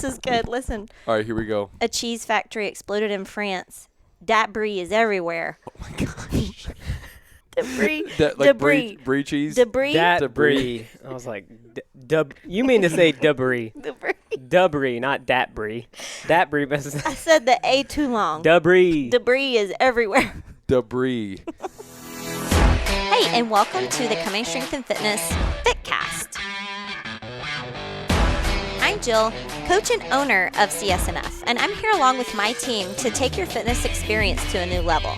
This is good. Listen. All right, here we go. A cheese factory exploded in France. Dat brie is everywhere. Oh my gosh. Debris. Like brie cheese? Debris. Debris. I was like, you mean to say debris. Debris. Debris, not dat brie. Dat brie. I said the A too long. Debris. Debris is everywhere. Debris. Hey, and welcome to the Coming Strength and Fitness Fitcast. I'm Jill, coach and owner of CSNF, and I'm here along with my team to take your fitness experience to a new level.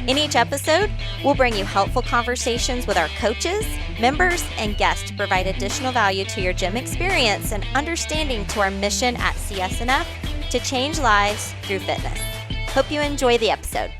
In each episode, we'll bring you helpful conversations with our coaches, members, and guests to provide additional value to your gym experience and understanding to our mission at CSNF to change lives through fitness. Hope you enjoy the episode.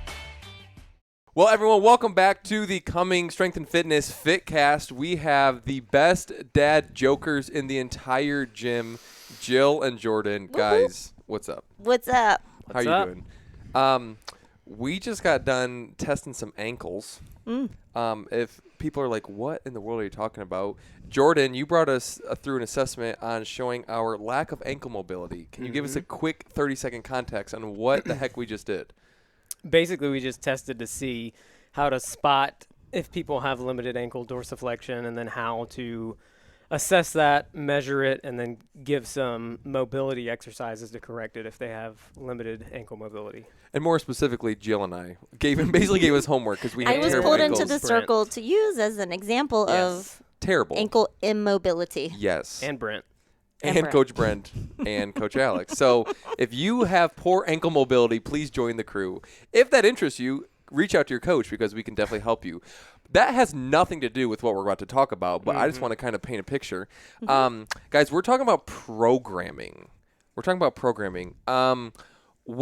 Well, everyone, welcome back to the Coming Strength and Fitness Fitcast. We have the best dad jokers in the entire gym, Jill and Jordan. Woo-hoo. Guys, what's up? What's up? How you doing? We just got done testing some ankles. If people are like, what in the world are you talking about? Jordan, you brought us through an assessment on showing our lack of ankle mobility. Can you give us a quick 30-second context on what the heck we just did? Basically, we just tested to see how to spot if people have limited ankle dorsiflexion and then how to assess that, measure it, and then give some mobility exercises to correct it if they have limited ankle mobility. And more specifically, Jill and I basically gave us homework because we had I was terrible pulled ankles. into the circle to use as an example of Terrible. ankle immobility. Yes. And Brent. And Coach Brent and Coach Alex. So if you have poor ankle mobility, please join the crew. If that interests you, reach out to your coach because we can definitely help you. That has nothing to do with what we're about to talk about, but I just want to kind of paint a picture. Guys, we're talking about programming. What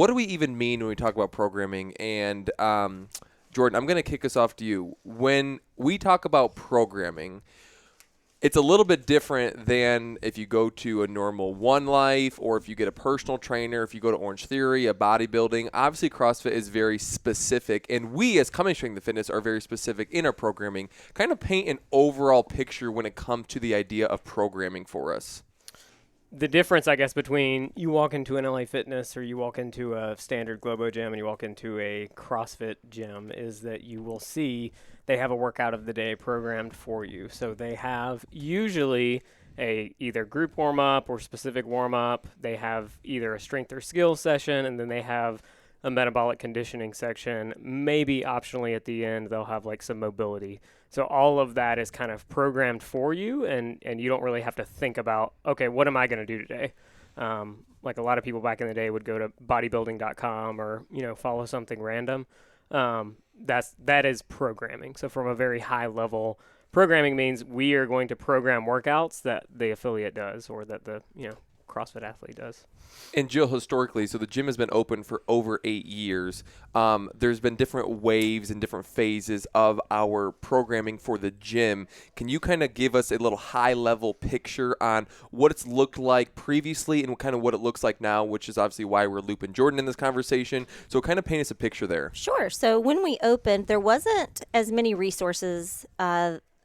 do we even mean when we talk about programming? And Jordan, I'm going to kick us off to you. When we talk about programming, it's a little bit different than if you go to a normal One Life or if you get a personal trainer, if you go to Orange Theory, a bodybuilding. Obviously, CrossFit is very specific, and we as Coming Strength and Fitness are very specific in our programming. Kind of paint an overall picture when it comes to the idea of programming for us. The difference, I guess, between you walk into an LA Fitness or you walk into a standard Globo gym and you walk into a CrossFit gym is that you will see they have a workout of the day programmed for you. So they have usually a either group warm-up or specific warm-up. They have either a strength or skill session, and then they have a metabolic conditioning section. Maybe optionally at the end, they'll have like some mobility. So all of that is kind of programmed for you, and you don't really have to think about, okay, what am I going to do today? Like a lot of people back in the day would go to bodybuilding.com or, follow something random. That is programming. So from a very high level, programming means we are going to program workouts that the affiliate does or that the, CrossFit athlete does. And Jill, historically, so the gym has been open for over 8 years. There's been different waves and different phases of our programming for the gym. Can you kind of give us a little high-level picture on what it's looked like previously and kind of what it looks like now, which is obviously why we're looping Jordan in this conversation. So kind of paint us a picture there. Sure. So when we opened, there wasn't as many resources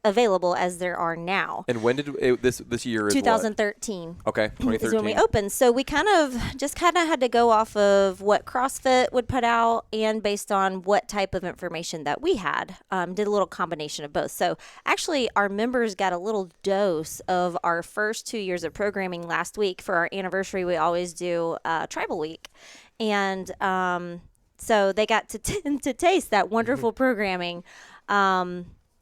available as there are now. And when did this year is 2013. What? Okay, 2013. Is when we opened. So we kind of had to go off of what CrossFit would put out and based on what type of information that we had. Did a little combination of both. So actually our members got a little dose of our first 2 years of programming last week. For our anniversary, we always do Tribal Week. And so they got to taste that wonderful programming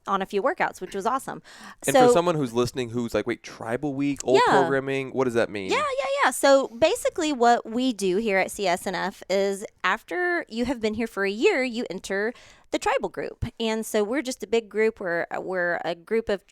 on a few workouts, which was awesome. And for someone who's listening who's like, wait, Tribal Week, old programming, what does that mean? Yeah. So basically what we do here at CSNF is after you have been here for a year, you enter the tribal group. And so we're just a big group. We're a group of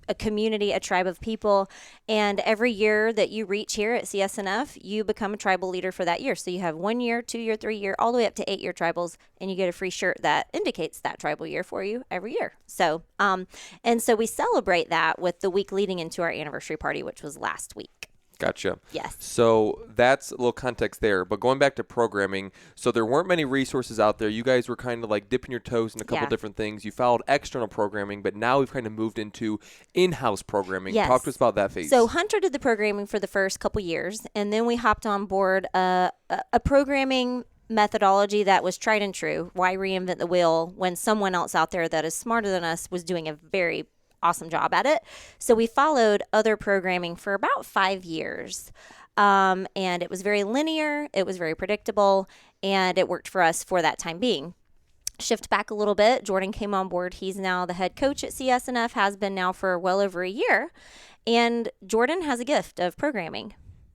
a community, a tribe of people. And every year that you reach here at CSNF, you become a tribal leader for that year. So you have 1 year, 2 year, 3 year, all the way up to 8 year tribals, and you get a free shirt that indicates that tribal year for you every year. So, and so we celebrate that with the week leading into our anniversary party, which was last week. Gotcha. Yes. So that's a little context there. But going back to programming, so there weren't many resources out there. You guys were kind of like dipping your toes in a couple Yeah. different things. You followed external programming, but now we've kind of moved into in-house programming. Yes. Talk to us about that phase. So Hunter did the programming for the first couple years, and then we hopped on board a programming methodology that was tried and true. Why reinvent the wheel when someone else out there that is smarter than us was doing a very awesome job at it? So we followed other programming for about 5 years. And it was very linear, it was very predictable, and it worked for us for that time being. Shift back a little bit. Jordan came on board. He's now the head coach at CSNF, has been now for well over a year. And Jordan has a gift of programming,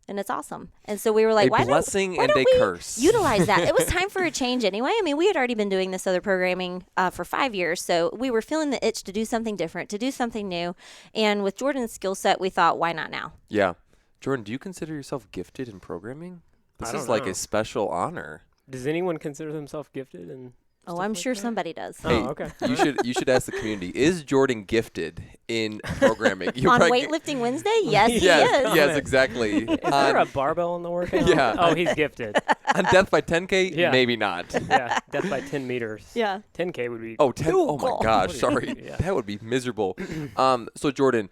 and it's awesome. And so we were like, a why blessing don't and we a curse. utilize that? It was time for a change anyway. I mean, we had already been doing this other programming for 5 years, so we were feeling the itch to do something different, to do something new. And with Jordan's skill set, we thought, why not now? Yeah. Jordan, do you consider yourself gifted in programming? This I don't is like know. a special honor. Does anyone consider themselves gifted? And Oh, I'm sure somebody does. Oh, Hey, okay. You should ask the community. Is Jordan gifted in programming? You're On probably- Weightlifting Wednesday? Yes, he Yes, is. yes, exactly. Is there a barbell in the workout? Yeah. Oh, he's gifted. On Death by 10K? Yeah. Maybe not. Yeah, death by 10 meters. Yeah. 10K would be. Oh, 10. Oh, my Cool. gosh. Sorry. Yeah. That would be miserable. So, Jordan,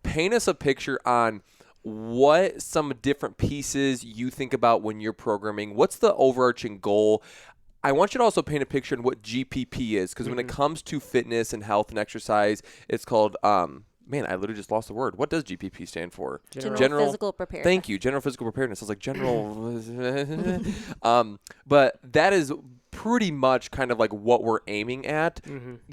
paint us a picture on what some different pieces you think about when you're programming. What's the overarching goal? I want you to also paint a picture on what GPP is, because when it comes to fitness and health and exercise, it's called, man, I literally just lost the word. What does GPP stand for? General physical preparedness. Thank you. General physical preparedness. I was like, general. But that is pretty much kind of like what we're aiming at.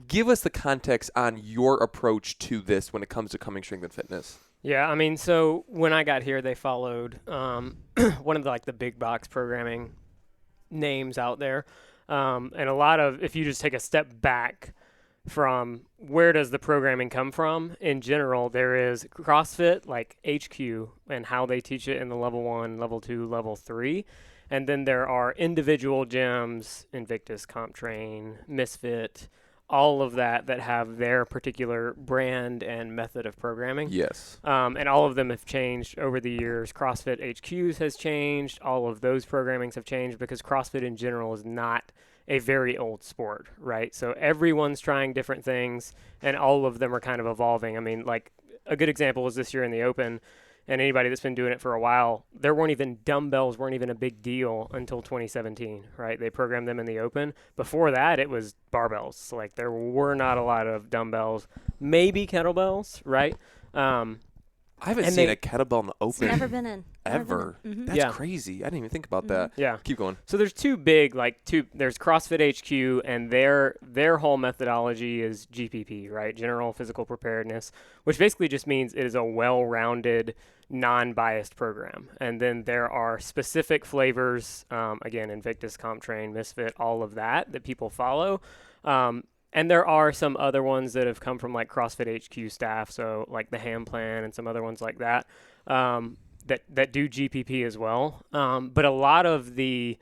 Give us the context on your approach to this when it comes to coming strength and fitness. Yeah, I mean, so when I got here, they followed one of the big box programming names out there. And a lot of, if you just take a step back from where does the programming come from, in general, there is CrossFit, like HQ, and how they teach it in the level 1, level 2, level 3. And then there are individual gyms, Invictus, CompTrain, Misfit, all of that have their particular brand and method of programming. Yes. And all of them have changed over the years. CrossFit HQs has changed. All of those programmings have changed because CrossFit in general is not a very old sport, right? So everyone's trying different things, and all of them are kind of evolving. I mean, like a good example was this year in the Open, and anybody that's been doing it for a while, dumbbells weren't even a big deal until 2017, right? They programmed them in the Open. Before that, it was barbells. So, like, there were not a lot of dumbbells, maybe kettlebells, right? I haven't And seen they- a kettlebell in the It's open never been in. ever. That's Yeah. crazy. I didn't even think about that. Yeah. Keep going. So there's there's CrossFit HQ, and their whole methodology is GPP, right? General Physical Preparedness, which basically just means it is a well-rounded, non-biased program. And then there are specific flavors, again, Invictus, CompTrain, Misfit, all of that people follow. And there are some other ones that have come from like CrossFit HQ staff, so like the Ham Plan and some other ones like that, that do GPP as well. But a lot of what the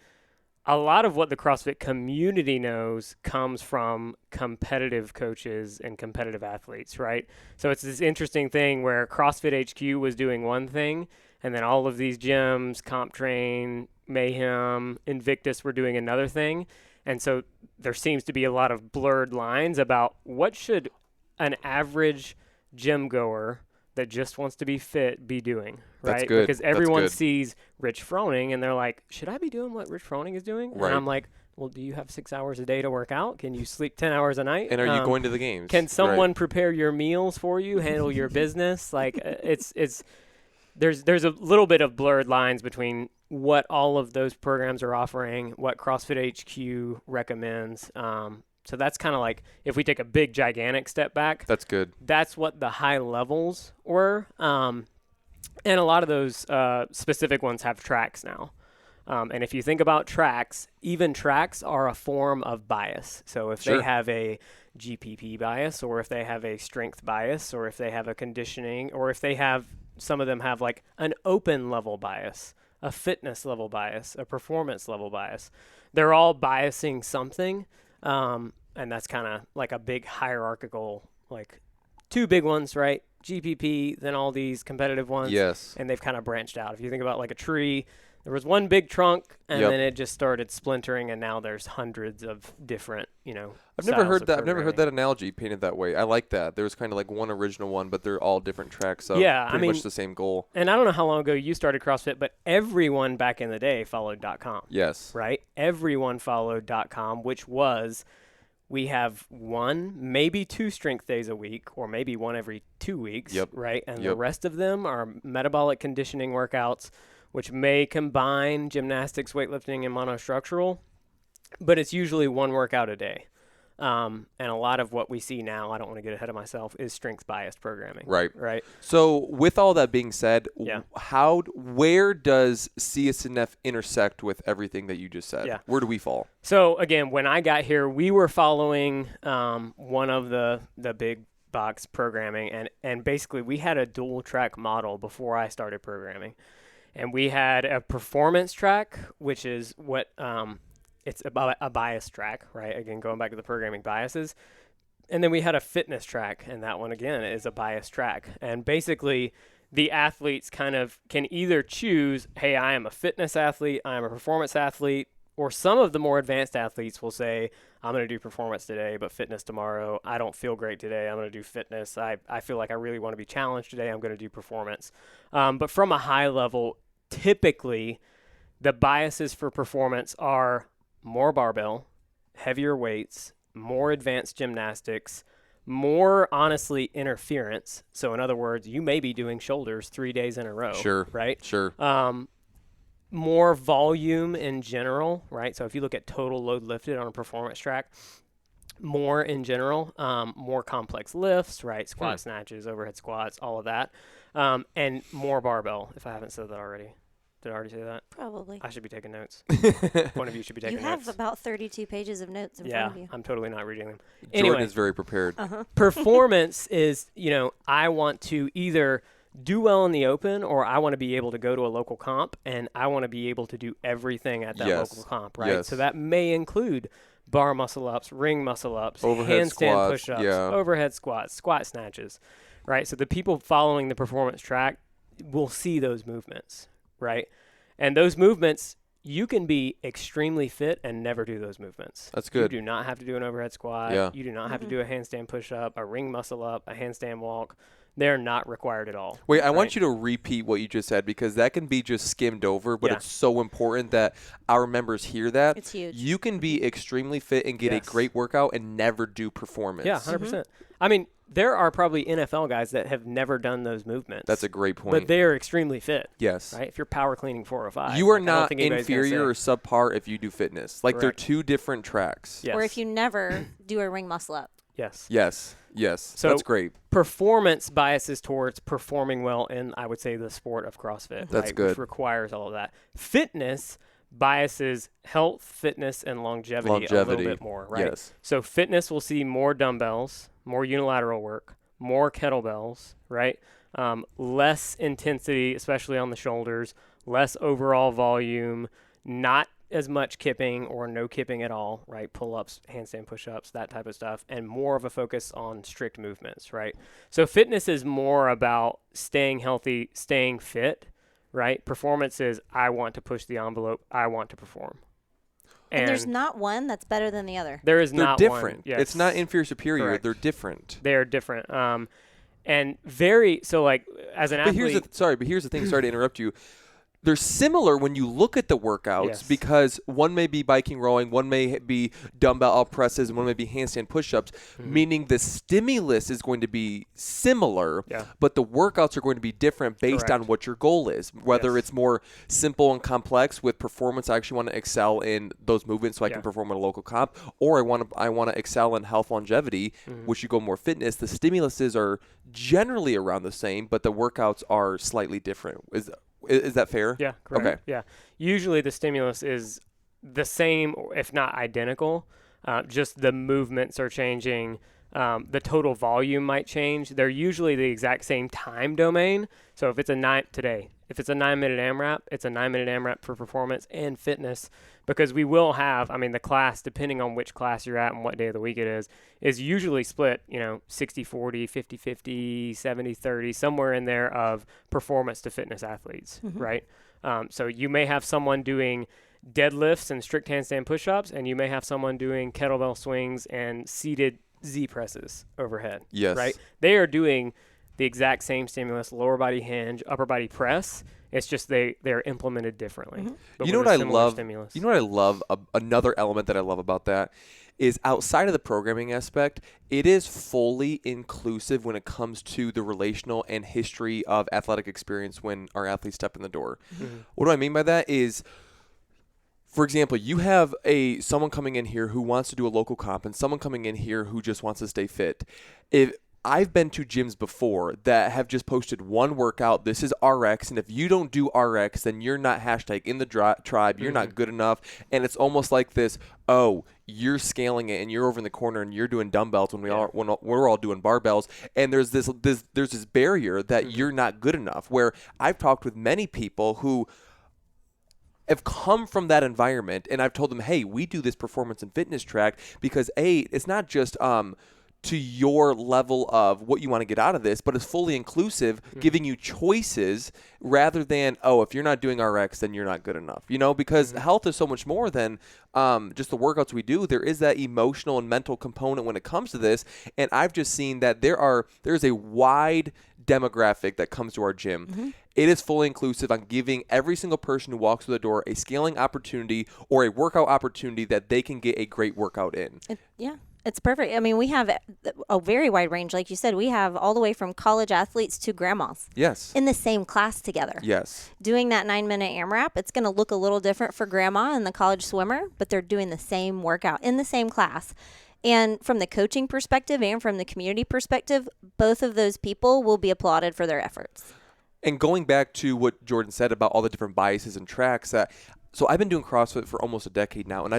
CrossFit community knows comes from competitive coaches and competitive athletes, right? So it's this interesting thing where CrossFit HQ was doing one thing, and then all of these gyms, CompTrain, Mayhem, Invictus were doing another thing. And so there seems to be a lot of blurred lines about what should an average gym goer that just wants to be fit be doing, right? That's good. Because That's everyone good. sees Rich Froning and they're like, should I be doing what Rich Froning is doing? Right. And I'm like, well, do you have 6 hours a day to work out? Can you sleep 10 hours a night? And are you going to the games? Can Right. someone prepare your meals for you, handle your business? Like there's a little bit of blurred lines between what all of those programs are offering, what CrossFit HQ recommends. So that's kind of like, if we take a big, gigantic step back, That's good. that's what the high levels were. And a lot of those specific ones have tracks now. And if you think about tracks, even tracks are a form of bias. So if Sure. they have a GPP bias, or if they have a strength bias, or if they have a conditioning, or if they have, some of them have like an open level bias, a fitness level bias, a performance level bias. They're all biasing something. And that's kind of like a big hierarchical, like two big ones, right? GPP, then all these competitive ones. Yes. And they've kind of branched out. If you think about like a tree, there was one big trunk, and Yep. then it just started splintering, and now there's hundreds of different, I've never styles heard of that. I've never heard programming. that analogy painted that way. I like that. There's kind of like one original one, but they're all different tracks of Yeah, I pretty mean- much the same goal. And I don't know how long ago you started CrossFit, but everyone back in the day followed .com, Yes. right? Everyone followed .com, which was we have one, maybe 2 strength days a week, or maybe one every 2 weeks, Yep. right? And the Yep. rest of them are metabolic conditioning workouts, which may combine gymnastics, weightlifting, and monostructural, but it's usually one workout a day. And a lot of what we see now, I don't want to get ahead of myself, is strength-biased programming. Right. Right. So with all that being said, Yeah. where does CSNF intersect with everything that you just said? Yeah. Where do we fall? So again, when I got here, we were following one of the big box programming, and basically we had a dual track model before I started programming, and we had a performance track, which is what it's about a bias track, right? Again, going back to the programming biases. And then we had a fitness track, and that one, again, is a bias track. And basically, the athletes kind of can either choose, hey, I am a fitness athlete, I am a performance athlete, or some of the more advanced athletes will say, I'm going to do performance today, but fitness tomorrow. I don't feel great today. I'm going to do fitness. I feel like I really want to be challenged today. I'm going to do performance. But from a high level, typically, the biases for performance are more barbell, heavier weights, more advanced gymnastics, more, honestly, interference. So in other words, you may be doing shoulders 3 days in a row. Sure. Right? Sure. More volume in general, right? So if you look at total load lifted on a performance track, more in general, more complex lifts, right? Squat snatches, overhead squats, all of that. And more barbell, if I haven't said that already. Did I already say that? Probably. I should be taking notes. One of you should be taking You have notes. about 32 pages of notes in front of you. I'm totally not reading them. Jordan Anyway, is very prepared. performance is, I want to either do well in the open, or I want to be able to go to a local comp, and I want to be able to do everything at that Yes. local comp, right? Yes. So that may include bar muscle ups, ring muscle ups, Overhead handstand squats, push-ups, yeah. overhead squats, squat snatches, right? So the people following the performance track will see those movements, right? And those movements, you can be extremely fit and never do those movements. That's good. You do not have to do an overhead squat. Yeah. You do not have to do a handstand push-up, a ring muscle up, a handstand walk. They're not required at all. Wait, I want right? you to repeat what you just said, because that can be just skimmed over, but Yeah. it's so important that our members hear that. It's huge. You can be extremely fit and get Yes. a great workout and never do performance. Yeah, 100%. I mean, there are probably NFL guys that have never done those movements. That's a great point. But they're extremely fit, yes. right? If you're power cleaning 4 or 5. You are like, I don't not think anybody's gonna inferior or say- subpar if you do fitness. Like, they're Correct. two different tracks. Yes. Or if you never do a ring muscle up. Yes. Yes. Yes. So- That's great. Performance biases towards performing well in, I would say, the sport of CrossFit. That's right, good. Which requires all of that. Fitness biases health, fitness, and longevity a little Longevity. bit more, right? Yes. So fitness will see more dumbbells, more unilateral work, more kettlebells, right? Less intensity, especially on the shoulders, less overall volume, not as much kipping or no kipping at all, right? Pull-ups, handstand push-ups, that type of stuff, and more of a focus on strict movements, right? So fitness is more about staying healthy, staying fit, right? Performance is I want to push the envelope, I want to perform. And there's not one that's better than the other. There is They're not different. one. Yes. It's not inferior superior. Correct. They're different. They are different. And very, so like as an But athlete. here's the thing. Sorry to interrupt you. They're similar when you look at the workouts, Yes. because one may be biking, rowing, one may be dumbbell up presses, and one may be handstand push-ups, meaning the stimulus is going to be similar, Yeah. but the workouts are going to be different based on Correct. what your goal is. Whether Yes. it's more simple and complex with performance, I actually want to excel in those movements so I Yeah. can perform at a local comp, or I want to excel in health longevity, Mm-hmm. which you go more fitness. The stimuluses are generally around the same, but the workouts are slightly different. Is that fair? Yeah, correct. Okay. Yeah. Usually the stimulus is the same, or if not identical. Just the movements are changing. The total volume might change. They're usually the exact same time domain. So if it's a 9-minute AMRAP, it's a 9-minute AMRAP for performance and fitness, because we will have, the class, depending on which class you're at and what day of the week it is usually split, 60-40, 50-50, 70-30, somewhere in there of performance to fitness athletes, right? So you may have someone doing deadlifts and strict handstand push-ups, and you may have someone doing kettlebell swings and seated Z presses overhead. Yes. Right? They are doing the exact same stimulus, lower body hinge, upper body press. It's just they're implemented differently. But You know with what a I similar love? stimulus. You know what I love? Another element that I love about that is outside of the programming aspect, it is fully inclusive when it comes to the relational and history of athletic experience when our athletes step in the door. What do I mean by that is, for example, you have someone coming in here who wants to do a local comp and someone coming in here who just wants to stay fit. If I've been to gyms before that have just posted one workout, this is RX, and if you don't do RX, then you're not #in the tribe, you're not good enough, and it's almost like this, you're scaling it, and you're over in the corner, and you're doing dumbbells when we're all doing barbells, and there's this barrier that you're not good enough, where I've talked with many people who have come from that environment, and I've told them, hey, we do this performance and fitness track because, it's not just to your level of what you want to get out of this, but it's fully inclusive, giving you choices rather than, if you're not doing RX, then you're not good enough. Because health is so much more than just the workouts we do. There is that emotional and mental component when it comes to this, and I've just seen that there's a wide demographic that comes to our gym. It is fully inclusive on giving every single person who walks through the door a scaling opportunity or a workout opportunity that they can get a great workout in. It's perfect. We have a very wide range. Like you said, we have all the way from college athletes to grandmas. Yes. In the same class together. Yes. Doing that 9-minute AMRAP, it's going to look a little different for grandma and the college swimmer, but they're doing the same workout in the same class. And from the coaching perspective and from the community perspective, both of those people will be applauded for their efforts. And going back to what Jordan said about all the different biases and tracks, so I've been doing CrossFit for almost a decade now, and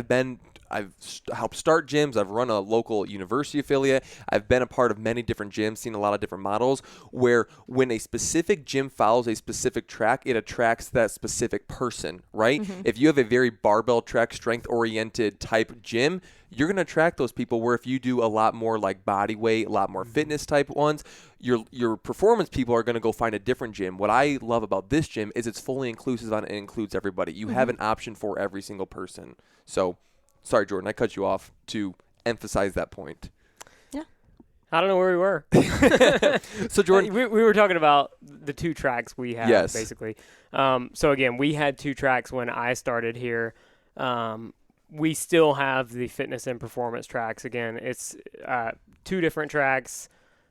I've helped start gyms. I've run a local university affiliate. I've been a part of many different gyms, seen a lot of different models where when a specific gym follows a specific track, it attracts that specific person, right? If you have a very barbell track, strength-oriented type gym, you're going to attract those people, where if you do a lot more like body weight, a lot more fitness type ones, your performance people are going to go find a different gym. What I love about this gym is it's fully inclusive and it includes everybody. You have an option for every single person. So, sorry, Jordan, I cut you off to emphasize that point. Yeah. I don't know where we were. So, Jordan, we were talking about the two tracks we have, Yes. basically. So, again, we had two tracks when I started here. We still have the fitness and performance tracks. Again, it's two different tracks.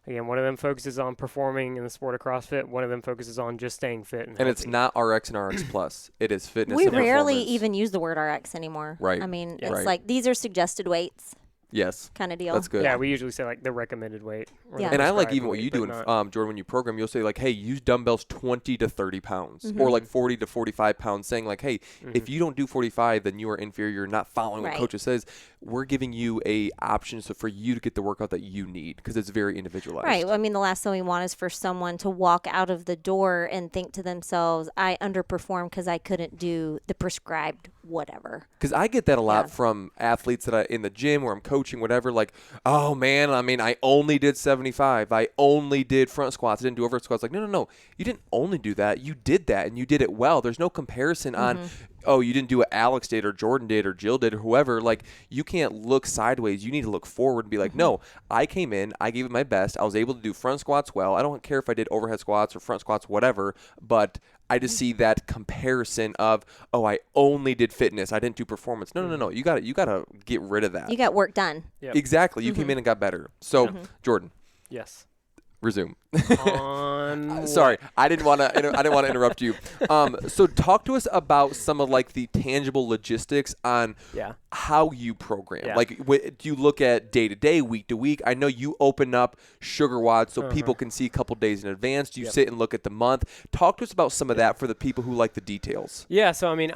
Again, one of them focuses on performing in the sport of CrossFit. One of them focuses on just staying fit. And it's not RX and RX Plus. It is fitness We and rarely performance. even use the word RX anymore. Right. It's Right. like these are suggested weights Yes. kind of deal. That's good. Yeah, we usually say like the recommended weight. Or Yeah. the And I like prescribed even what weight, you do, but not- Jordan, when you program, you'll say like, hey, use dumbbells 20 to 30 pounds or like 40 to 45 pounds, saying like, hey, if you don't do 45, then you are inferior. You're not following what Right. coach says. We're giving you a option for you to get the workout that you need because it's very individualized. Right. The last thing we want is for someone to walk out of the door and think to themselves, I underperformed because I couldn't do the prescribed whatever. Because I get that a lot Yeah. from athletes that in the gym where I'm coaching, whatever, like, oh, man, I only did 75. I only did front squats. I didn't do overhead squats. Like, no. You didn't only do that. You did that, and you did it well. There's no comparison on, you didn't do what Alex did or Jordan did or Jill did or whoever. Like, you can't look sideways. You need to look forward and be like, no, I came in. I gave it my best. I was able to do front squats well. I don't care if I did overhead squats or front squats, whatever, but I just see that comparison of, I only did fitness. I didn't do performance. No. You got to get rid of that. You got work done. Yep. Exactly. You came in and got better. So, Jordan, Yes. resume. On Sorry, I didn't want to interrupt you. So talk to us about some of like the tangible logistics on Yeah. how you program. Yeah. Like, do you look at day to day, week to week? I know you open up Sugar Watts so people can see a couple days in advance. Do you sit and look at the month? Talk to us about some of that for the people who like the details. Yeah, so I mean,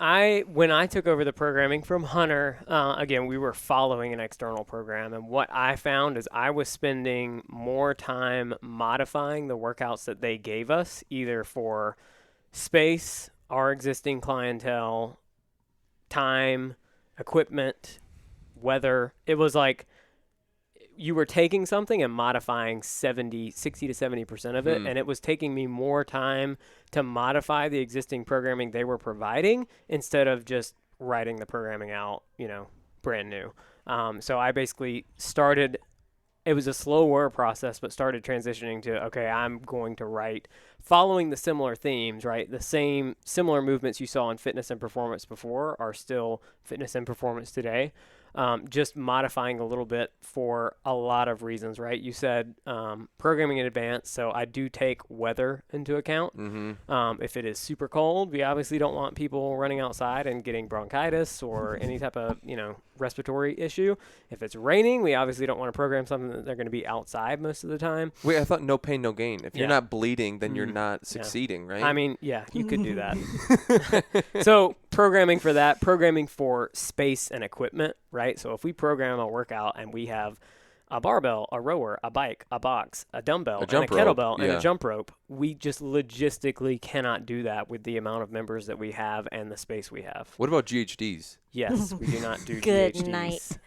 when I took over the programming from Hunter, again, we were following an external program, and what I found is I was spending more time modifying the workouts that they gave us, either for space, our existing clientele, time, equipment, weather. It was like you were taking something and modifying 60 to 70% of it, and it was taking me more time to modify the existing programming they were providing instead of just writing the programming out, brand new. So I basically started, it was a slower process, but started transitioning to, okay, I'm going to write following the similar themes, right? The same similar movements you saw in fitness and performance before are still fitness and performance today. Just modifying a little bit for a lot of reasons, right? You said programming in advance, so I do take weather into account. If it is super cold, we obviously don't want people running outside and getting bronchitis or any type of, respiratory issue. If it's raining, we obviously don't want to program something that they're going to be outside most of the time. Wait, I thought no pain, no gain. If you're not bleeding, then you're not succeeding, right? I mean, yeah, you could do that. So programming for that, programming for space and equipment, right? So if we program a workout and we have a barbell, a rower, a bike, a box, a dumbbell, and a kettlebell, and a jump rope, we just logistically cannot do that with the amount of members that we have and the space we have. What about GHDs? Yes, we do not do Good GHDs. night.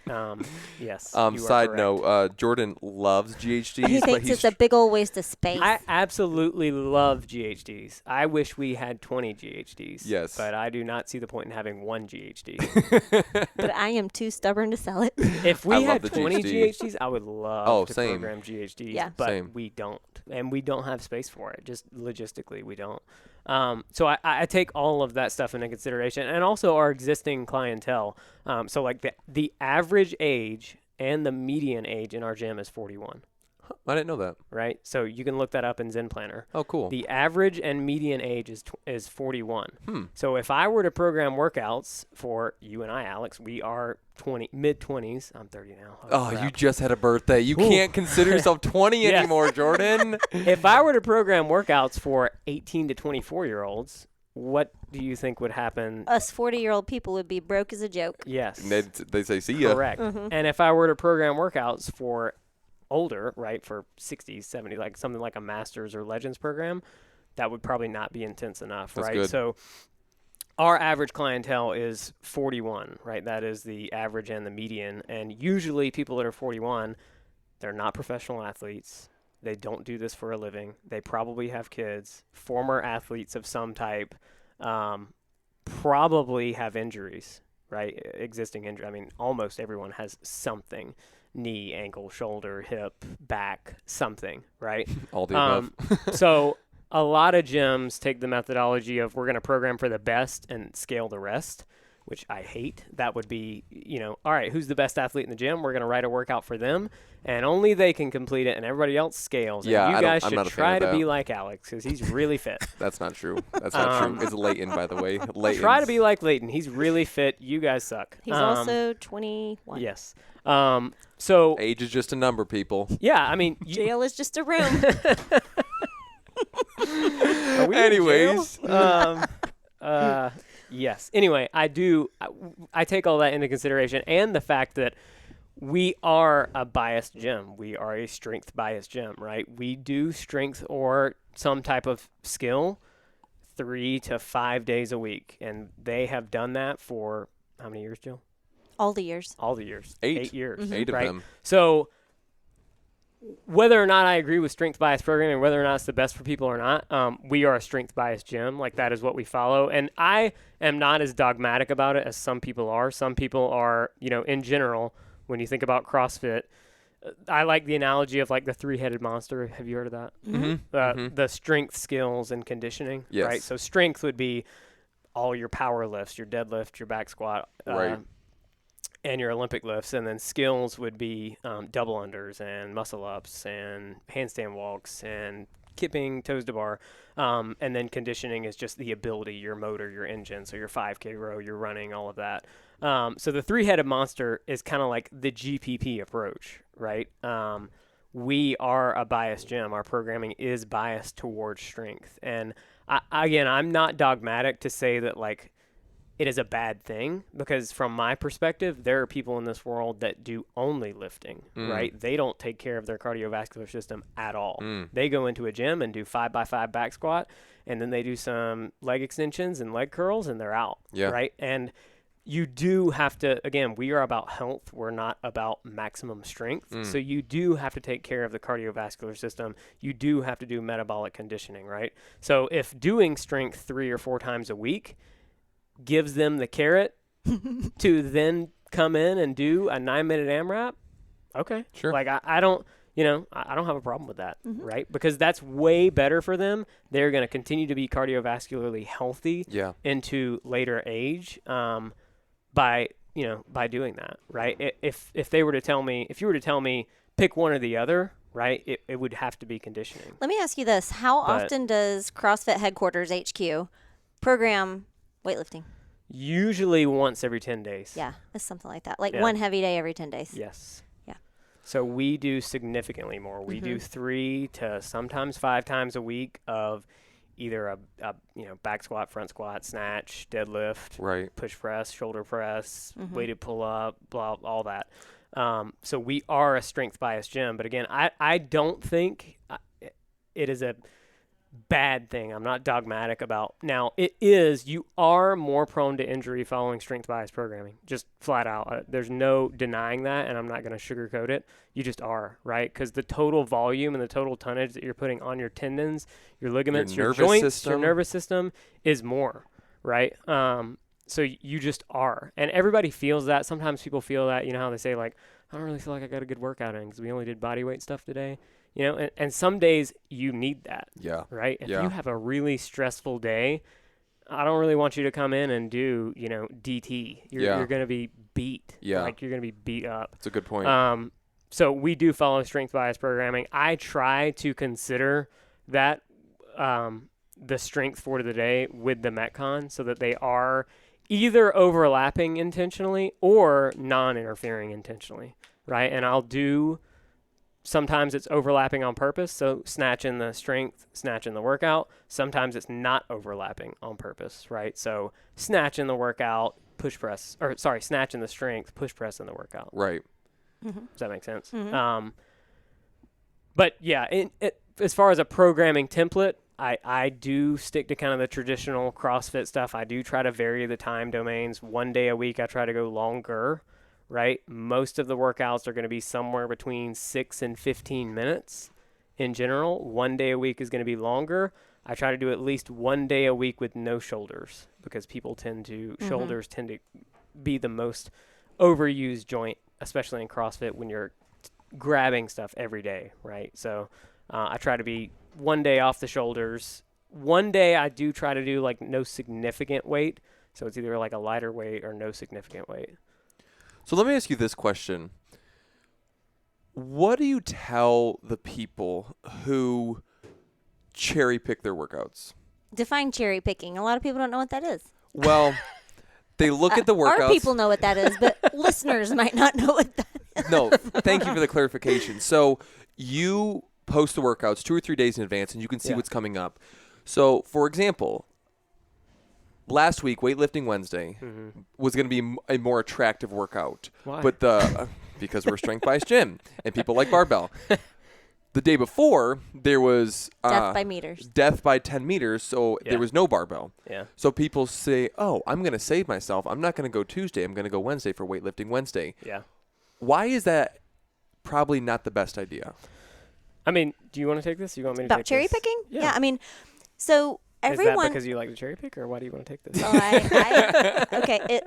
Yes. Side note, Jordan loves GHDs. He thinks it's a big old waste of space. I absolutely love GHDs. I wish we had 20 GHDs. Yes. But I do not see the point in having one GHD. but I am too stubborn to sell it. If we had the 20 GHD. GHDs, I would love to same. program GHDs. Yeah. But we don't. And we don't have space for it. Just logistically, we don't. So I take all of that stuff into consideration, and also our existing clientele. So like the average age and the median age in our gym is 41. I didn't know that. Right? So you can look that up in Zen Planner. Oh, cool. The average and median age is 41. So if I were to program workouts for you and I, Alex, we are mid-20s. I'm 30 now. Oh, you just had a birthday. You can't consider yourself 20 anymore, Jordan. If I were to program workouts for 18 to 24-year-olds, what do you think would happen? Us 40-year-old people would be broke as a joke. Yes. They say, see ya. Correct. And if I were to program workouts for older, right, for 60s, 70s, like something like a Masters or Legends program, that would probably not be intense enough, That's right? good. So our average clientele is 41, right? That is the average and the median. And usually people that are 41, they're not professional athletes. They don't do this for a living. They probably have kids, former athletes of some type, probably have injuries, right? Existing injury. I mean, almost everyone has something. Knee, ankle, shoulder, hip, back, something, right? All the above. So a lot of gyms take the methodology of we're going to program for the best and scale the rest, which I hate. That would be, all right, who's the best athlete in the gym? We're going to write a workout for them, and only they can complete it, and everybody else scales. Yeah, and you guys I'm should not a fan try of to that. be like Alex because he's really fit. That's not true. That's not true. It's Leighton, by the way. Leighton. Try to be like Leighton. He's really fit. You guys suck. He's also 21. Yes. So Age is just a number, people. yeah, I mean, Jail is just a room. are we in Anyways. jail? Yes. Anyway, I take all that into consideration, and the fact that we are a biased gym. We are a strength biased gym, right? We do strength or some type of skill 3 to 5 days a week, and they have done that for how many years, Jill? All the years. All the years. 8 years. 8 of right? them. So whether or not I agree with strength-biased programming, whether or not it's the best for people or not, we are a strength-biased gym. Like, that is what we follow. And I am not as dogmatic about it as some people are. Some people are, in general, when you think about CrossFit, I like the analogy of, like, the three-headed monster. Have you heard of that? The strength, skills, and conditioning. Yes. Right? So strength would be all your power lifts, your deadlift, your back squat. Right. And your Olympic lifts, and then skills would be double unders and muscle ups and handstand walks and kipping, toes to bar. And then conditioning is just the ability, your motor, your engine. So your 5K row, your running, all of that. So the three-headed monster is kind of like the GPP approach, right? We are a biased gym. Our programming is biased towards strength. And again, I'm not dogmatic to say that like it is a bad thing, because from my perspective, there are people in this world that do only lifting, right? They don't take care of their cardiovascular system at all. They go into a gym and do 5x5 back squat, and then they do some leg extensions and leg curls, and they're out, right? And you do have to, again, we are about health. We're not about maximum strength. So you do have to take care of the cardiovascular system. You do have to do metabolic conditioning, right? So if doing strength 3 or 4 times a week gives them the carrot to then come in and do a 9-minute AMRAP, okay. Sure. Like I don't, I don't have a problem with that, right? Because that's way better for them. They're going to continue to be cardiovascularly healthy into later age. By doing that, right? If you were to tell me pick one or the other, right, it would have to be conditioning. Let me ask you this. How often does CrossFit headquarters HQ program weightlifting? Usually once every 10 days. Yeah, it's something like that. Like one heavy day every 10 days. Yes. Yeah. So we do significantly more. We do 3 to sometimes 5 times a week of either a back squat, front squat, snatch, deadlift, right, push press, shoulder press, weighted pull up, blah, all that. So we are a strength biased gym, but again, I don't think it is a bad thing. I'm not dogmatic about. Now it is, you are more prone to injury following strength biased programming, just flat out. There's no denying that, and I'm not going to sugarcoat it. You just are, right? Because the total volume and the total tonnage that you're putting on your tendons, your ligaments, your joints, your nervous system is more, right? So you just are, and everybody feels that. Sometimes people feel that, how they say like, I don't really feel like I got a good workout in because we only did body weight stuff today. And some days you need that. Yeah. Right? If you have a really stressful day, I don't really want you to come in and do, DT. You're going to be beat. Yeah. Like you're going to be beat up. That's a good point. So we do follow strength bias programming. I try to consider that the strength for the day with the Metcon so that they are either overlapping intentionally or non-interfering intentionally. Right? And I'll do... Sometimes it's overlapping on purpose, so snatch in the strength, snatch in the workout. Sometimes it's not overlapping on purpose, right? So snatch in the workout, snatch in the strength, push press in the workout. Right. Does that make sense? But yeah, as far as a programming template, I do stick to kind of the traditional CrossFit stuff. I do try to vary the time domains. 1 day a week, I try to go longer. Right? Most of the workouts are going to be somewhere between 6 and 15 minutes in general. 1 day a week is going to be longer. I try to do at least 1 day a week with no shoulders because shoulders tend to be the most overused joint, especially in CrossFit when you're grabbing stuff every day, right? So I try to be 1 day off the shoulders. 1 day I do try to do like no significant weight. So it's either like a lighter weight or no significant weight. So let me ask you this question. What do you tell the people who cherry pick their workouts? Define cherry picking. A lot of people don't know what that is. Well, they look at the workouts. Our people know what that is, but listeners might not know what that is. No, thank you for the clarification. So you post the workouts 2 or 3 days in advance, and you can see what's coming up. So, for example, last week, Weightlifting Wednesday was going to be a more attractive workout. Why? But because we're a strength-biased gym and people like barbell. The day before, there was death by meters. Death by 10 meters, so there was no barbell. Yeah. So people say, oh, I'm going to save myself. I'm not going to go Tuesday. I'm going to go Wednesday for Weightlifting Wednesday. Yeah. Why is that probably not the best idea? I mean, do you want to take this? You want me to take About cherry this? picking? Yeah. I mean, so everyone. Is that because you like to cherry pick, or why do you want to take this? Oh, okay.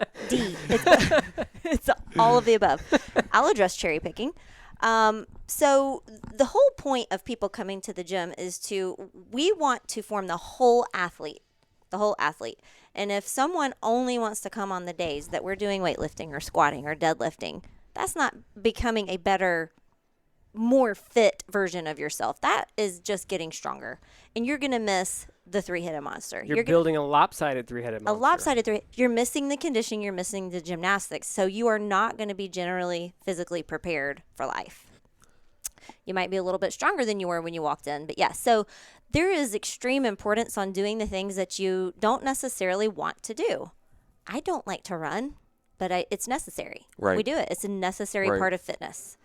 It's all of the above. I'll address cherry picking. So the whole point of people coming to the gym is we want to form the whole athlete. And if someone only wants to come on the days that we're doing weightlifting or squatting or deadlifting, that's not becoming a better more fit version of yourself. That is just getting stronger. And you're going to miss the three-headed monster. You're building a lopsided three-headed monster. A lopsided you're missing the conditioning, you're missing the gymnastics. So you are not going to be generally physically prepared for life. You might be a little bit stronger than you were when you walked in. But yeah, so there is extreme importance on doing the things that you don't necessarily want to do. I don't like to run, but it's necessary. Right. We do it. It's a necessary Right. part of fitness.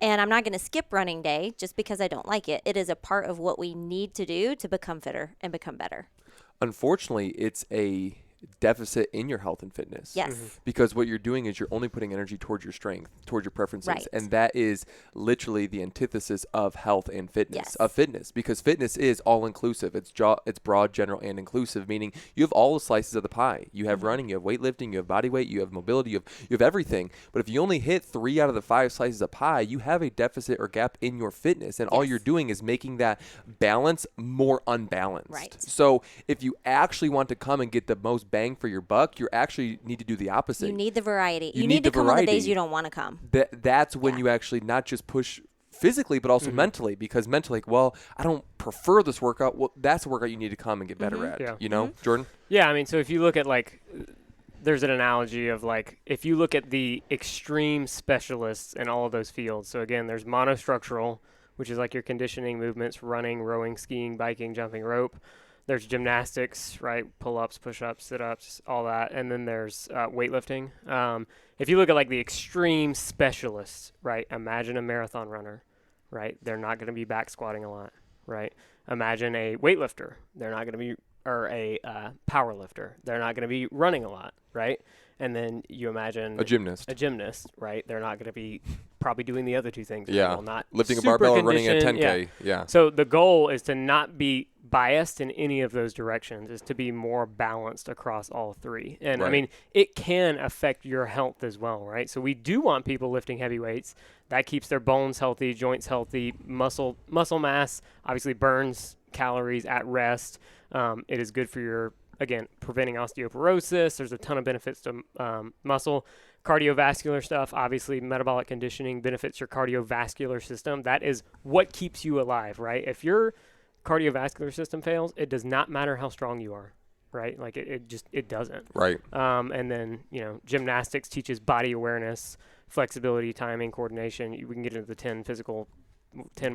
And I'm not going to skip running day just because I don't like it. It is a part of what we need to do to become fitter and become better. Unfortunately, it's a deficit in your health and fitness. Yes. Because what you're doing is you're only putting energy towards your strength, towards your preferences. Right. And that is literally the antithesis of health and fitness, Yes. of fitness, because fitness is all inclusive. It's broad, general, and inclusive, meaning you have all the slices of the pie. You have running, you have weightlifting, you have body weight, you have mobility, you have everything. But if you only hit 3 out of the 5 slices of pie, you have a deficit or gap in your fitness. And all Yes. you're doing is making that balance more unbalanced. Right. So if you actually want to come and get the most bang for your buck, you actually need to do the opposite. You need the variety. You You need need to the come on the variety. days you don't want to come. That's when Yeah. you actually not just push physically, but also mentally, because mentally, like, well, I don't prefer this workout. Well, that's the workout you need to come and get better at. Yeah. You know, Jordan? Yeah, I mean, so if you look at there's an analogy of if you look at the extreme specialists in all of those fields. So again, there's monostructural, which is like your conditioning movements, running, rowing, skiing, biking, jumping rope. There's gymnastics, right? Pull-ups, push-ups, sit-ups, all that. And then there's weightlifting. If you look at the extreme specialists, right? Imagine a marathon runner, right? They're not going to be back squatting a lot, right? Imagine a weightlifter. They're not going to be, or a power lifter. They're not going to be running a lot, right? And then you imagine A gymnast. right? They're not going to be probably doing the other two things. as Yeah. well, not Lifting a super barbell and running a conditioned. 10K. Yeah. So the goal is to not be biased in any of those directions, is to be more balanced across all three. And I Right. mean, it can affect your health as well, right? So we do want people lifting heavy weights. That keeps their bones healthy, joints healthy, muscle mass obviously burns calories at rest. It is good for your, again, preventing osteoporosis. There's a ton of benefits to muscle. Cardiovascular stuff, obviously metabolic conditioning benefits your cardiovascular system. That is what keeps you alive, right? If your cardiovascular system fails, it does not matter how strong you are, right? It doesn't. Right. And then, gymnastics teaches body awareness, flexibility, timing, coordination. We can get into the 10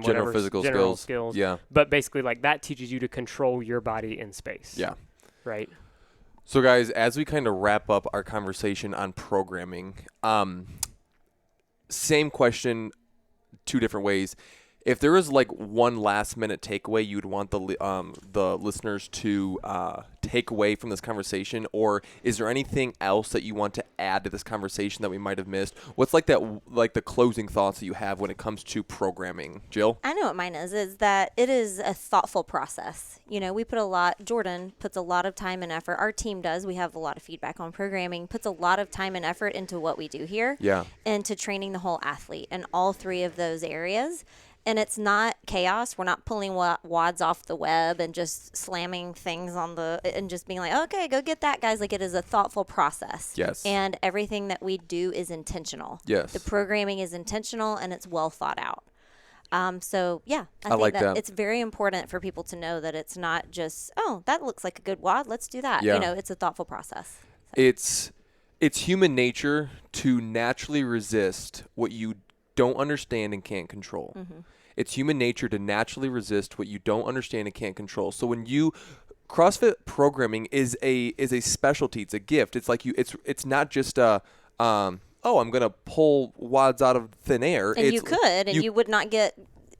General physical skills. Yeah. But basically, that teaches you to control your body in space. Yeah. Right? So, guys, as we kind of wrap up our conversation on programming, same question, 2 different ways. If there was one last-minute takeaway you would want the listeners to take away from this conversation, or is there anything else that you want to add to this conversation that we might have missed? What's the closing thoughts that you have when it comes to programming, Jill? I know what mine is that it is a thoughtful process. We put Jordan puts a lot of time and effort. Our team does. We have a lot of feedback on programming, puts a lot of time and effort into what we do here. Yeah. Into training the whole athlete in all 3 of those areas. And it's not chaos. We're not pulling wads off the web and just slamming things and just being like, okay, go get that, guys. It is a thoughtful process. Yes. And everything that we do is intentional. Yes. The programming is intentional and it's well thought out. So yeah, I think like that that. it's very important for people to know that it's not just, oh, that looks like a good wad, let's do that. Yeah. It's a thoughtful process. It's human nature to naturally resist what you don't understand and can't control. Mm-hmm. It's human nature to naturally resist what you don't understand and can't control. So when CrossFit programming is a specialty, it's a gift. It's it's not just I'm gonna pull wads out of thin air. And you would not get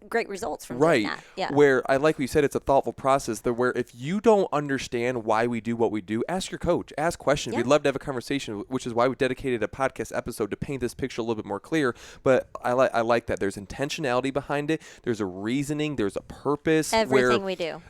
great results from doing that. Yeah. Where we said, it's a thoughtful process where if you don't understand why we do what we do, ask your coach, ask questions. Yeah. We'd love to have a conversation, which is why we dedicated a podcast episode to paint this picture a little bit more clear. But I like that there's intentionality behind it. There's a reasoning. There's a purpose. Everything we do.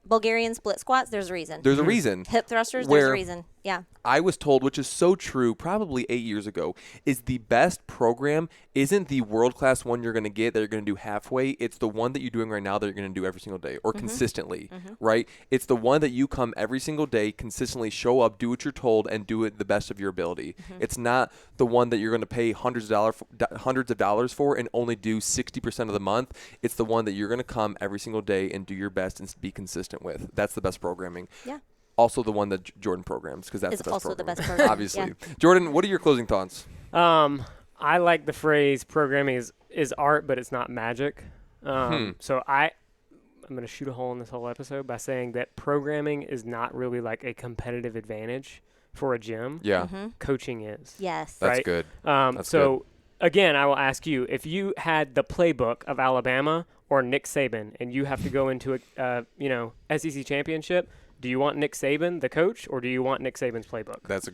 Bulgarian split squats, there's a reason. There's a reason. Hip thrusters, there's Where a reason. Yeah. I was told, which is so true, probably 8 years ago, is the best program isn't the world-class one you're going to get that you're going to do halfway. It's the one that you're doing right now that you're going to do every single day or consistently, right? It's the one that you come every single day, consistently show up, do what you're told, and do it the best of your ability. It's not the one that you're going to pay hundreds of dollars for and only do 60% of the month. It's the one that you're going to come every single day and do your best and be consistent with. That's the best programming. Yeah. Also the one that Jordan programs, because that's It's the best also program. the best program. Obviously. Yeah. Jordan, what are your closing thoughts? I like the phrase programming is art, but it's not magic. So I'm going to shoot a hole in this whole episode by saying that programming is not really like a competitive advantage for a gym. Yeah. Coaching is. Yes. That's Right? good. So again, I will ask you, if you had the playbook of Alabama or Nick Saban and you have to go into a SEC championship, do you want Nick Saban, the coach, or do you want Nick Saban's playbook? That's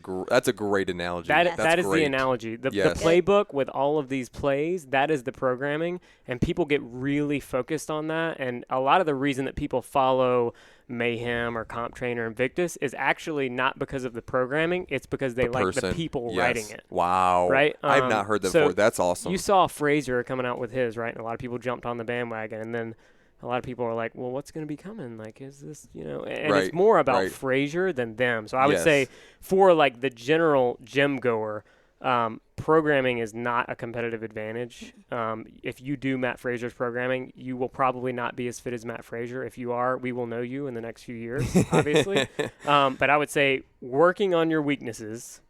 a great analogy. That is great. the analogy. The Yes. playbook with all of these plays, that is the programming, and people get really focused on that. And a lot of the reason that people follow Mayhem or Comp Train or Invictus is actually not because of the programming. It's because they like the people writing it. Wow. Right? I've not heard that so before. That's awesome. You saw Frazier coming out with his, right? And a lot of people jumped on the bandwagon, and then a lot of people are like, well, what's going to be coming? Like, is this, and Right, it's more about right. Frazier than them. So I would Yes. say for like the general gym goer, programming is not a competitive advantage. If you do Matt Frazier's programming, you will probably not be as fit as Matt Frazier. If you are, we will know you in the next few years, obviously. But I would say working on your weaknesses,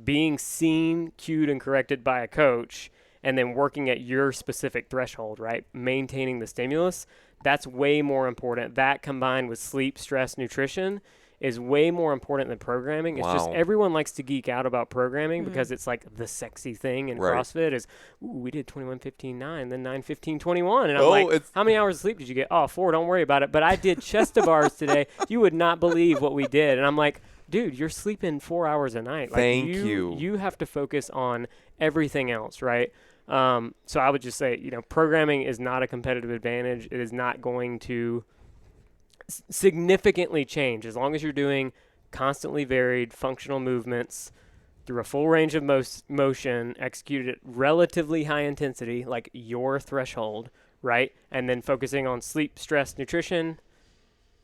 being seen, cued, and corrected by a coach, and then working at your specific threshold, right? Maintaining the stimulus, that's way more important. That combined with sleep, stress, nutrition is way more important than programming. It's just Wow. everyone likes to geek out about programming because it's like the sexy thing in Right. CrossFit is, ooh, we did 21:15:9, then 9:15:21. And I'm Oh, like, it's- how many hours of sleep did you get? Oh, 4, don't worry about it. But I did chest to bars today. You would not believe what we did. And I'm like, dude, you're sleeping 4 hours a night. Like, Thank you. You have to focus on everything else, right? So I would just say, programming is not a competitive advantage. It is not going to significantly change as long as you're doing constantly varied functional movements through a full range of motion, executed at relatively high intensity, like your threshold, right? And then focusing on sleep, stress, nutrition,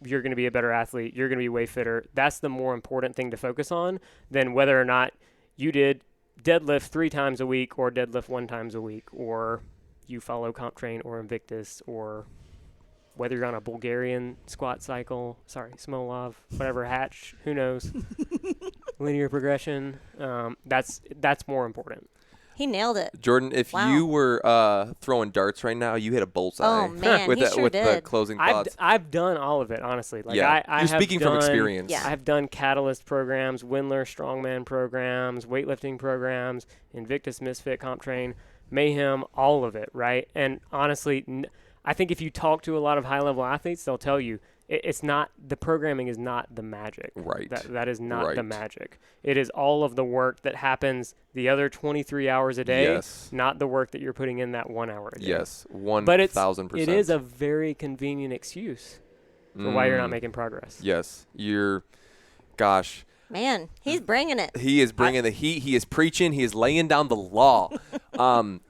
you're going to be a better athlete. You're going to be way fitter. That's the more important thing to focus on than whether or not you did deadlift 3 times a week or deadlift 1 time a week, or you follow Comp Train or Invictus, or whether you're on a Bulgarian squat cycle, Smolov, whatever, Hatch, who knows, linear progression. That's more important. He nailed it. Jordan, if Wow. you were throwing darts right now, you hit a bullseye. Oh, man, with he the, sure with the did. closing thoughts. I've done all of it, honestly. Like yeah, I you're have speaking from done- experience. Yeah. I've done Catalyst programs, Windler Strongman programs, weightlifting programs, Invictus Misfit Comp Train, Mayhem, all of it, right? And honestly, I think if you talk to a lot of high-level athletes, they'll tell you it's not, the programming is not the magic. Right. That is not the Right. magic. It is all of the work that happens the other 23 hours a day, Yes. not the work that you're putting in that 1 hour a day. Yes, But 1,000%. it is a very convenient excuse for why you're not making progress. Yes, gosh, Man, he's bringing it. he is bringing the heat. He is preaching. He is laying down the law.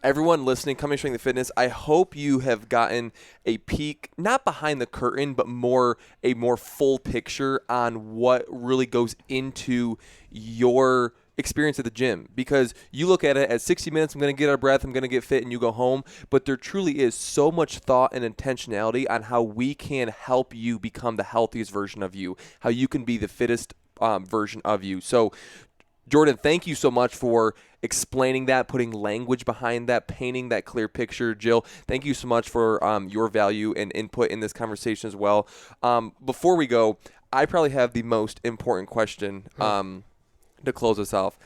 Everyone listening, Coming Strength and Fitness, I hope you have gotten a peek, not behind the curtain, but a more full picture on what really goes into your experience at the gym, because you look at it as 60 minutes, I'm going to get out of breath, I'm going to get fit, and you go home. But there truly is so much thought and intentionality on how we can help you become the healthiest version of you, how you can be the fittest version of you. So, Jordan, thank you so much for explaining that, putting language behind that, painting that clear picture. Jill, thank you so much for your value and input in this conversation as well. Before we go, I probably have the most important question to close us off.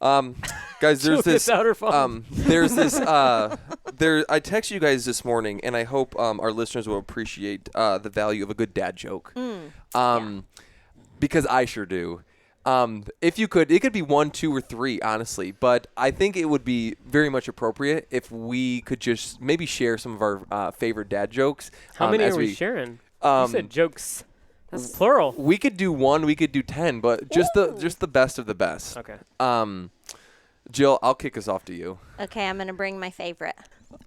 Guys, there's this Without her phone. there's this I texted you guys this morning, and I hope our listeners will appreciate the value of a good dad joke. Because I sure do. If you could, it could be 1, 2, or 3, honestly, but I think it would be very much appropriate if we could just maybe share some of our favorite dad jokes. How many as are we sharing? You said jokes. That's plural. We could do 1, we could do 10, but just the best of the best. Okay. Jill, I'll kick us off to you. Okay, I'm going to bring my favorite.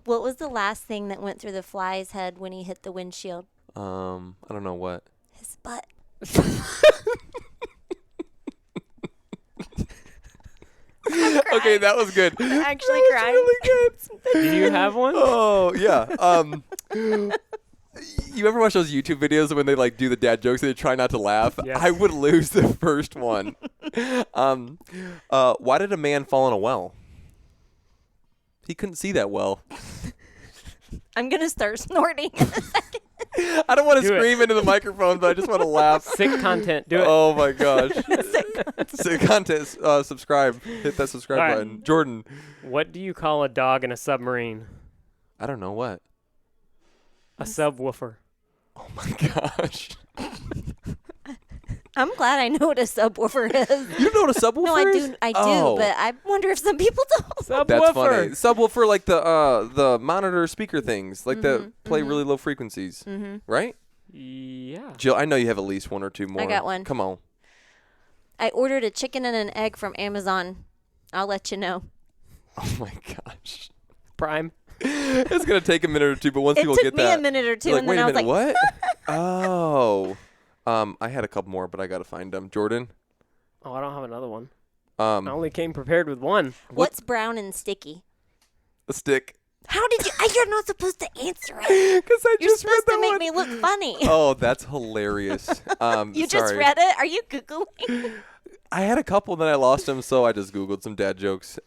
What was the last thing that went through the fly's head when he hit the windshield? I don't know what. His butt. Okay, that was good. I'm actually crying. Really good. Do you have one? Oh, yeah. You ever watch those YouTube videos when they like do the dad jokes and they try not to laugh? Yes. I would lose the first one. Why did a man fall in a well? He couldn't see that well. I'm going to start snorting in a second. I don't want to Do it. scream into the microphone, but I just want to laugh. Sick content. Do it. Oh my gosh. Sick content. Subscribe. Hit that subscribe All right. button. Jordan. What do you call a dog in a submarine? I don't know what. A subwoofer. Oh my gosh. I'm glad I know what a subwoofer is. You don't know what a subwoofer No, I is? do. I do, Oh. but I wonder if some people don't. Subwoofer. That's funny. Subwoofer, like the monitor speaker things, like that play really low frequencies, right? Yeah. Jill, I know you have at least 1 or 2 more. I got one. Come on. I ordered a chicken and an egg from Amazon. I'll let you know. Oh my gosh. Prime. It's gonna take a minute or 2, but once It people took get me that, a minute or two, they're and like, then wait I a was minute, like, what? Oh. I had a couple more, but I gotta find them. Jordan. Oh, I don't have another one. I only came prepared with one. "What's brown and sticky?" A stick. How did you? You're not supposed to answer it. Because I You're just read supposed that to make one. me look funny. Oh, that's hilarious. You just sorry. read it? Are you Googling? I had a couple, then I lost them, so I just Googled some dad jokes.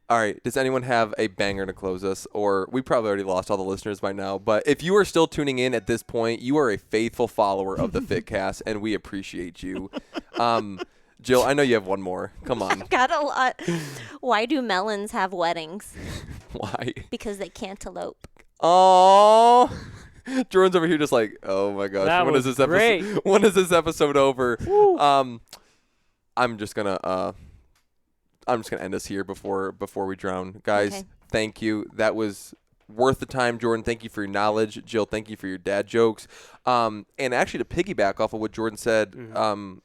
All right, does anyone have a banger to close us? Or we probably already lost all the listeners by now, but if you are still tuning in at this point, you are a faithful follower of the Fitcast, and we appreciate you. Jill, I know you have one more. Come on. Got a lot. Why do melons have weddings? Why? Because they can't elope. Oh, Jordan's over here just like, oh my gosh, That when is was this great. episode? When is this episode over? I'm just gonna end us here before we drown, guys. Okay. Thank you. That was worth the time, Jordan. Thank you for your knowledge, Jill. Thank you for your dad jokes. And actually, to piggyback off of what Jordan said,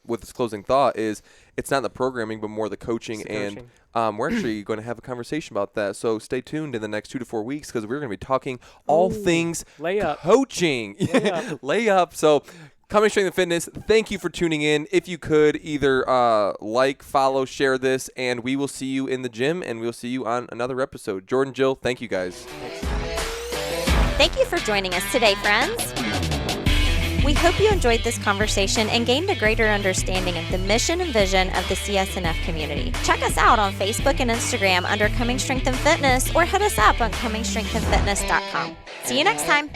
with his closing thought is, it's not the programming, but more the coaching. It's the coaching. And we're actually going to have a conversation about that. So stay tuned in the next 2 to 4 weeks because we're going to be talking all things layup. coaching, layup. So. Coming Strength and Fitness, thank you for tuning in. If you could, either like, follow, share this, and we will see you in the gym, and we'll see you on another episode. Jordan, Jill, thank you guys. Thank you for joining us today, friends. We hope you enjoyed this conversation and gained a greater understanding of the mission and vision of the CSNF community. Check us out on Facebook and Instagram under Coming Strength and Fitness, or hit us up on comingstrengthandfitness.com. See you next time.